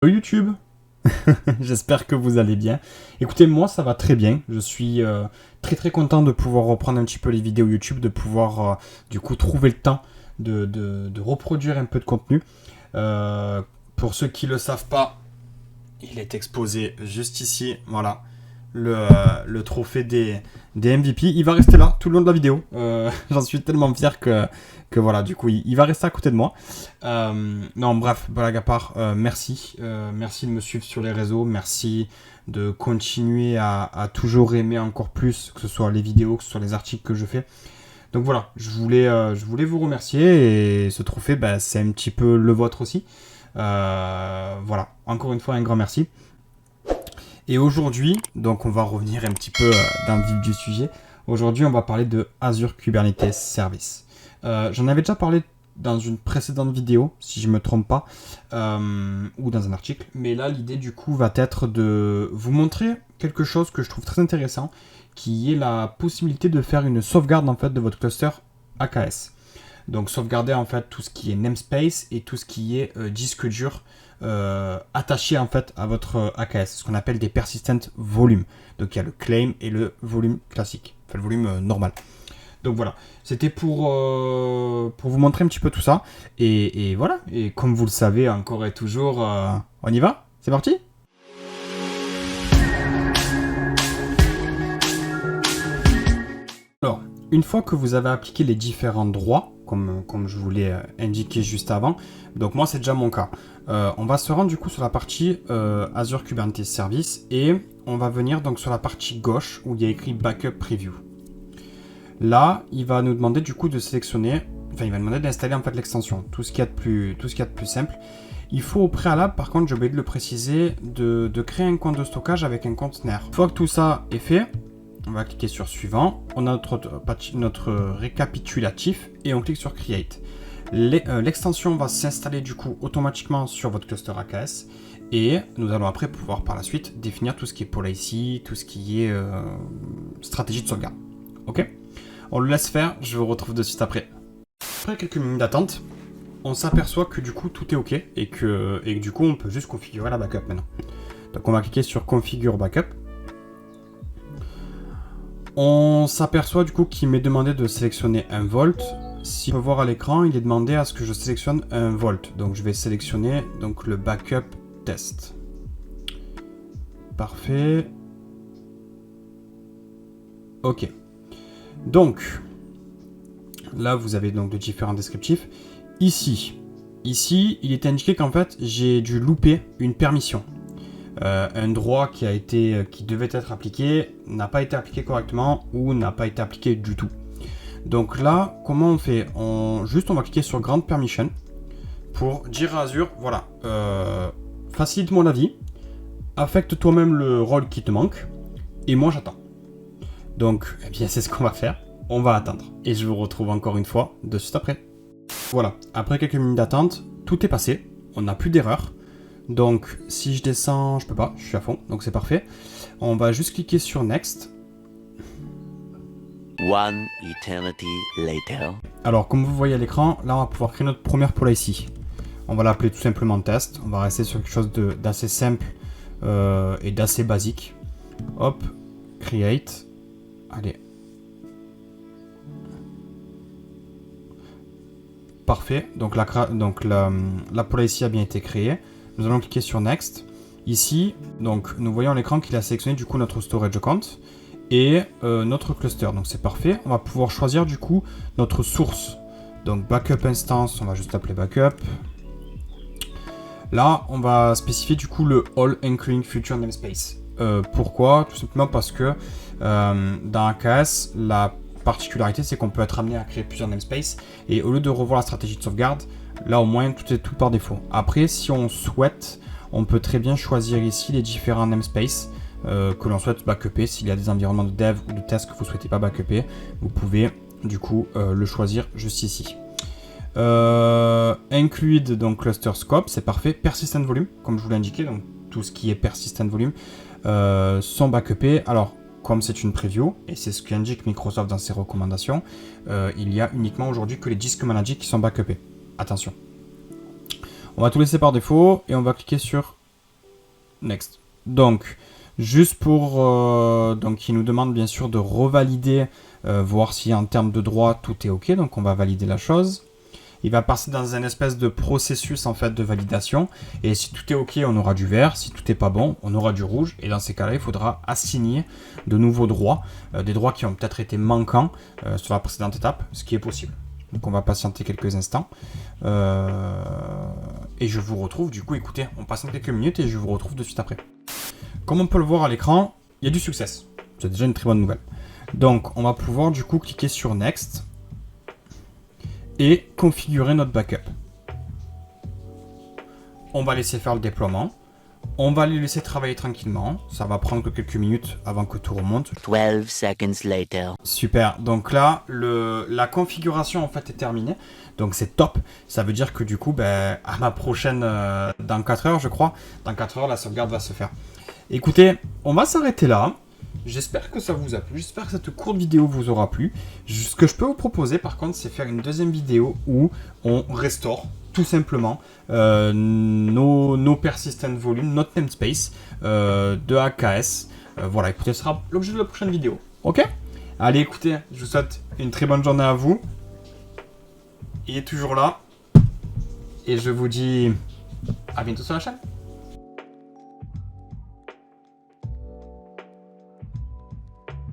YouTube, j'espère que vous allez bien. Écoutez, moi ça va très bien. Je suis très content de pouvoir reprendre un petit peu les vidéos YouTube, de pouvoir du coup trouver le temps de reproduire un peu de contenu. Pour ceux qui ne le savent pas, il est exposé juste ici, voilà, le trophée des MVP. Il va rester là tout le long de la vidéo. J'en suis tellement fier que voilà, du coup, il va rester à côté de moi. Non, bref, blague à part, merci. Merci de me suivre sur les réseaux. Merci de continuer à toujours aimer encore plus, que ce soit les vidéos, que ce soit les articles que je fais. Donc voilà, je voulais vous remercier et ce trophée, bah, c'est un petit peu le vôtre aussi. Voilà, encore une fois, un grand merci. Et aujourd'hui, donc on va revenir un petit peu dans le vif du sujet. Aujourd'hui, on va parler de Azure Kubernetes Service. J'en avais déjà parlé dans une précédente vidéo, si je ne me trompe pas, ou dans un article. Mais là, l'idée du coup va être de vous montrer quelque chose que je trouve très intéressant, qui est la possibilité de faire une sauvegarde en fait de votre cluster AKS. Donc sauvegarder en fait tout ce qui est namespace et tout ce qui est disque dur attaché en fait à votre AKS, ce qu'on appelle des persistent volumes. Donc il y a le claim et le volume classique, enfin le volume normal. Donc voilà, c'était pour vous montrer un petit peu tout ça. Et voilà, et comme vous le savez encore et toujours, on y va? C'est parti? Alors, une fois que vous avez appliqué les différents droits, comme je vous l'ai indiqué juste avant, donc moi c'est déjà mon cas. On va se rendre du coup sur la partie Azure Kubernetes Service et on va venir donc sur la partie gauche où il y a écrit Backup Preview. Là, il va nous demander du coup de sélectionner, enfin il va nous demander d'installer en fait l'extension, tout ce qu'il y a de plus simple. Il faut au préalable, par contre j'ai oublié de le préciser, de créer un compte de stockage avec un conteneur. Une fois que tout ça est fait, on va cliquer sur suivant, on a notre récapitulatif et on clique sur create. L'extension va s'installer du coup automatiquement sur votre cluster AKS et nous allons après pouvoir par la suite définir tout ce qui est policy, tout ce qui est stratégie de sauvegarde. Ok, on le laisse faire, je vous retrouve de suite après. Après quelques minutes d'attente, on s'aperçoit que du coup tout est ok et que du coup on peut juste configurer la backup maintenant. Donc on va cliquer sur configure backup. On s'aperçoit du coup qu'il m'est demandé de sélectionner un volt. Si on peut voir à l'écran, il est demandé à ce que je sélectionne un volt. Donc je vais sélectionner donc, le backup test. Parfait. Ok. Donc, là vous avez donc de différents descriptifs. Ici, il est indiqué qu'en fait j'ai dû louper une permission. Un droit qui devait être appliqué n'a pas été appliqué correctement ou n'a pas été appliqué du tout. Donc là, comment on fait? On va cliquer sur Grant Permission pour dire à Azure, voilà, facilite-moi la vie, affecte toi-même le rôle qui te manque, et moi j'attends. Donc, eh bien c'est ce qu'on va faire, on va attendre. Et je vous retrouve encore une fois de suite après. Voilà, après quelques minutes d'attente, tout est passé, on n'a plus d'erreur. Donc si je descends, je peux pas, je suis à fond, donc c'est parfait. On va juste cliquer sur Next. One eternity later. Alors comme vous voyez à l'écran, là on va pouvoir créer notre première policy. On va l'appeler tout simplement test. On va rester sur quelque chose d'assez simple et d'assez basique. Hop, create. Allez. Parfait, donc la policy a bien été créée. Nous allons cliquer sur Next. Ici, donc, nous voyons à l'écran qu'il a sélectionné du coup notre storage account et notre cluster. Donc c'est parfait. On va pouvoir choisir du coup notre source. Donc backup instance, on va juste l'appeler backup. Là, on va spécifier du coup le all including future namespace. Pourquoi? Tout simplement parce que dans AKS, la particularité c'est qu'on peut être amené à créer plusieurs namespaces et au lieu de revoir la stratégie de sauvegarde, là au moins tout est tout par défaut. Après si on souhaite, on peut très bien choisir ici les différents namespaces que l'on souhaite backuper. S'il y a des environnements de dev ou de test que vous ne souhaitez pas backuper, vous pouvez du coup le choisir juste ici. Include donc cluster scope, c'est parfait. Persistent volume, comme je vous l'ai indiqué, donc tout ce qui est persistent volume sont backupés. Alors comme c'est une preview, et c'est ce qu'indique Microsoft dans ses recommandations, il y a uniquement aujourd'hui que les disques managés qui sont backupés. Attention. On va tout laisser par défaut et on va cliquer sur Next. Donc, juste pour... donc, il nous demande bien sûr de revalider, voir si en termes de droit, tout est OK. Donc, on va valider la chose. Il va passer dans un espèce de processus en fait de validation. Et si tout est OK, on aura du vert. Si tout n'est pas bon, on aura du rouge. Et dans ces cas-là, il faudra assigner de nouveaux droits. Des droits qui ont peut-être été manquants sur la précédente étape, ce qui est possible. Donc, on va patienter quelques instants. Et je vous retrouve, du coup, écoutez, on passe en quelques minutes et je vous retrouve de suite après. Comme on peut le voir à l'écran, il y a du succès. C'est déjà une très bonne nouvelle. Donc, on va pouvoir, du coup, cliquer sur Next et configurer notre backup. On va laisser faire le déploiement. On va les laisser travailler tranquillement. Ça va prendre quelques minutes avant que tout remonte. 12 seconds later. Super. Donc là, la configuration en fait est terminée. Donc c'est top. Ça veut dire que du coup, à ma prochaine, dans 4 heures, je crois, dans 4 heures, la sauvegarde va se faire. Écoutez, on va s'arrêter là. J'espère que ça vous a plu. J'espère que cette courte vidéo vous aura plu. Ce que je peux vous proposer, par contre, c'est faire une deuxième vidéo où on restaure tout simplement nos persistent volumes, notre namespace de AKS. Voilà, écoutez, ce sera l'objet de la prochaine vidéo. Ok ? Allez, écoutez, je vous souhaite une très bonne journée à vous. Il est toujours là. Et je vous dis à bientôt sur la chaîne.